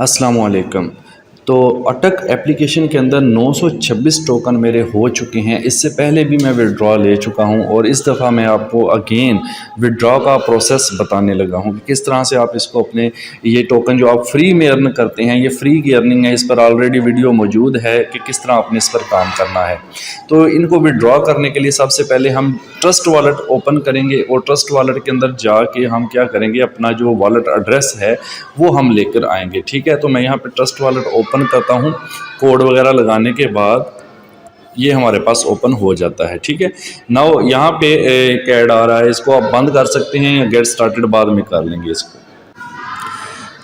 अस्सलामुअलैकुम। तो अटक एप्लीकेशन के अंदर 926 टोकन मेरे हो चुके हैं। इससे पहले भी मैं विड्रॉ ले चुका हूं और इस दफ़ा मैं आपको अगेन विड्रॉ का प्रोसेस बताने लगा हूं कि किस तरह से आप इसको अपने ये टोकन जो आप फ्री में अर्न करते हैं, ये फ्री की अर्निंग है। इस पर ऑलरेडी वीडियो मौजूद है कि किस तरह आपने इस पर काम करना है। तो इनको विड्रॉ करने के लिए सबसे पहले हम ट्रस्ट वॉलेट ओपन करेंगे और ट्रस्ट वॉलेट के अंदर जाके हम क्या करेंगे, अपना जो वॉलेट एड्रेस है वो हम लेकर आएंगे। ठीक है, तो मैं यहाँ पे ट्रस्ट वॉलेट ओपन करता हूँ। कोड वगैरह लगाने के बाद ये हमारे पास ओपन हो जाता है। ठीक है, नाउ यहाँ पे एक ऐड आ रहा है, इसको आप बंद कर सकते हैं या गेट स्टार्टेड बाद में कर लेंगे इसको।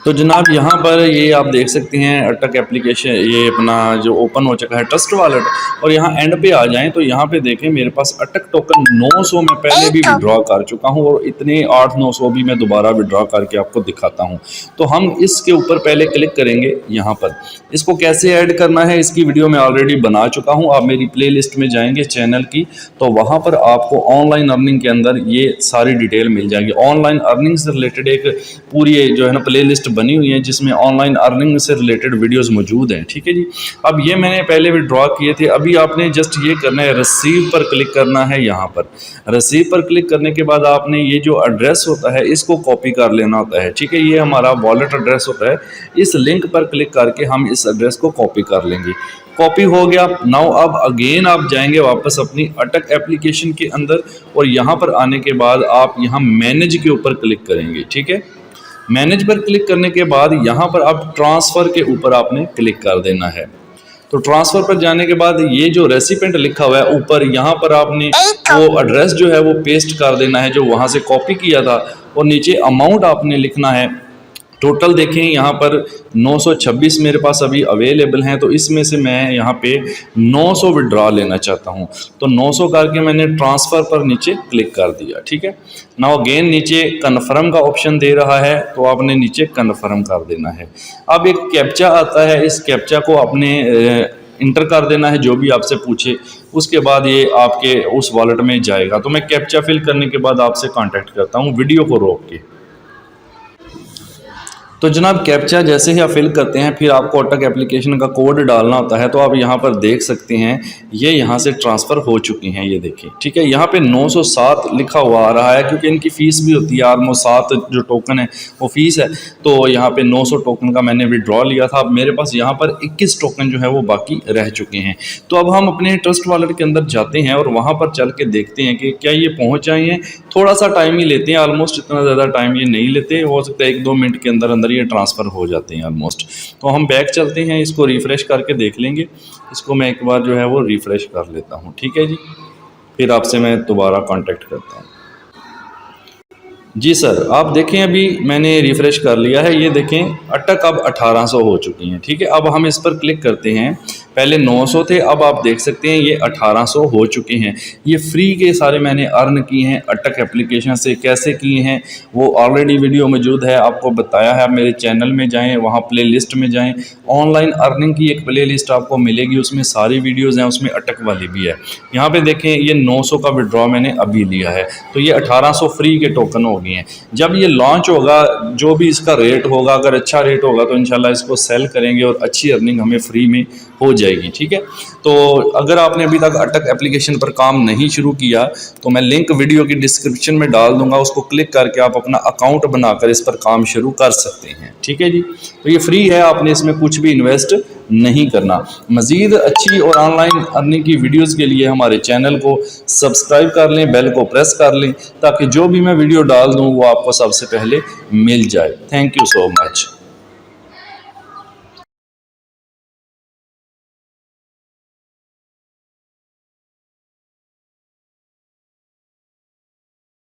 तो जनाब यहाँ पर ये आप देख सकते हैं अटक एप्लीकेशन ये अपना जो ओपन हो चुका है ट्रस्ट वॉलेट। और यहाँ एंड पे आ जाएं तो यहाँ पे देखें मेरे पास अटक टोकन 900 में पहले भी विड्रॉ कर चुका हूँ और इतने 800-900 भी मैं दोबारा विड्रॉ करके आपको दिखाता हूँ। तो हम इसके ऊपर पहले क्लिक करेंगे। यहाँ पर इसको कैसे ऐड करना है इसकी वीडियो मैं ऑलरेडी बना चुका हूँ। आप मेरी प्ले लिस्ट में जाएंगे चैनल की, तो वहाँ पर आपको ऑनलाइन अर्निंग के अंदर ये सारी डिटेल मिल जाएगी। ऑनलाइन अर्निंग से रिलेटेड एक पूरी जो है ना प्ले लिस्ट बनी हुई है जिसमें ऑनलाइन अर्निंग से रिलेटेड वीडियोस मौजूद हैं। ठीक है जी, अब ये मैंने पहले विड्रॉ किए थे। अभी आपने जस्ट ये करना है, रिसीव पर क्लिक करना है। यहाँ पर रिसीव पर क्लिक करने के बाद आपने ये जो एड्रेस होता है इसको कॉपी कर लेना होता है। ठीक है, ये हमारा वॉलेट एड्रेस होता है। इस लिंक पर क्लिक करके हम इस एड्रेस को कॉपी कर लेंगे। कॉपी हो गया। नाउ अब अगेन आप जाएंगे वापस अपनी अटक एप्लीकेशन के अंदर और यहाँ पर आने के बाद आप यहाँ मैनेज के ऊपर क्लिक करेंगे। ठीक है, मैनेज पर क्लिक करने के बाद यहाँ पर आप ट्रांसफ़र के ऊपर आपने क्लिक कर देना है। तो ट्रांसफ़र पर जाने के बाद ये जो रेसिपेंट लिखा हुआ है ऊपर, यहाँ पर आपने वो एड्रेस जो है वो पेस्ट कर देना है जो वहाँ से कॉपी किया था और नीचे अमाउंट आपने लिखना है। टोटल देखें यहाँ पर 926 मेरे पास अभी अवेलेबल हैं, तो इसमें से मैं यहाँ पे 900 विड्रॉ लेना चाहता हूँ। तो 900 करके मैंने ट्रांसफ़र पर नीचे क्लिक कर दिया। ठीक है, नाउ अगेन नीचे कन्फर्म का ऑप्शन दे रहा है तो आपने नीचे कन्फर्म कर देना है। अब एक कैप्चा आता है, इस कैप्चा को आपने इंटर कर देना है जो भी आपसे पूछे। उसके बाद ये आपके उस वॉलेट में जाएगा। तो मैं कैप्चा फिल करने के बाद आपसे कांटेक्ट करता हूँ वीडियो को रोक के। तो जनाब कैप्चा जैसे ही आप फिल करते हैं फिर आपको अटक एप्लीकेशन का कोड डालना होता है। तो आप यहाँ पर देख सकते हैं ये यहाँ से ट्रांसफ़र हो चुकी हैं, ये देखिए। ठीक है, यहाँ पे 907 लिखा हुआ आ रहा है क्योंकि इनकी फ़ीस भी होती है। ऑलमोस्ट 7 जो टोकन है वो फ़ीस है। तो यहाँ पे 900 टोकन का मैंने विड्रॉ लिया था। अब मेरे पास यहाँ पर 21 टोकन जो है वो बाकी रह चुके हैं। तो अब हम अपने ट्रस्ट वॉलेट के अंदर जाते हैं और वहाँ पर चल के देखते हैं कि क्या ये पहुँच आए हैं। थोड़ा सा टाइम ही लेते हैं, ऑलमोस्ट इतना ज़्यादा टाइम ये नहीं लेते। हो सकता है 1-2 मिनट के अंदर ये ट्रांसफ़र हो जाते हैं ऑलमोस्ट। तो हम बैक चलते हैं, इसको रिफ़्रेश करके देख लेंगे। इसको मैं एक बार जो है वो रिफ़्रेश कर लेता हूँ। ठीक है जी, फिर आपसे मैं दोबारा कांटेक्ट करता हूँ। जी सर, आप देखें अभी मैंने रिफ़्रेश कर लिया है। ये देखें अटक अब 1800 हो चुकी हैं। ठीक है, अब हम इस पर क्लिक करते हैं। पहले 900 थे, अब आप देख सकते हैं ये 1800 हो चुके हैं। ये फ्री के सारे मैंने अर्न किए हैं अटक एप्लीकेशन से। कैसे किए हैं वो ऑलरेडी वीडियो मौजूद है, आपको बताया है। आप मेरे चैनल में जाएँ, वहाँ प्ले लिस्ट में जाएँ, ऑनलाइन अर्निंग की एक प्ले लिस्ट आपको मिलेगी, उसमें सारी वीडियोज़ हैं, उसमें अटक वाली भी है। यहाँ पर देखें ये 900 का विड्रॉ मैंने अभी लिया है, तो ये 1800 फ्री के टोकन हो गए हैं। जब ये लॉन्च होगा जो भी इसका रेट होगा, अगर अच्छा रेट होगा तो इंशाल्लाह इसको सेल करेंगे और अच्छी अर्निंग हमें फ्री में हो जाएगी। ठीक है, तो अगर आपने अभी तक अटक एप्लीकेशन पर काम नहीं शुरू किया तो मैं लिंक वीडियो की डिस्क्रिप्शन में डाल दूंगा, उसको क्लिक करके आप अपना अकाउंट बनाकर इस पर काम शुरू कर सकते हैं। ठीक है जी, तो ये फ्री है, आपने इसमें कुछ भी इन्वेस्ट नहीं करना। मज़ीद अच्छी और ऑनलाइन अर्निंग की वीडियोस के लिए हमारे चैनल को सब्सक्राइब कर लें, बेल को प्रेस कर लें ताकि जो भी मैं वीडियो डाल दूं वो आपको सबसे पहले मिल जाए। Thank you so much.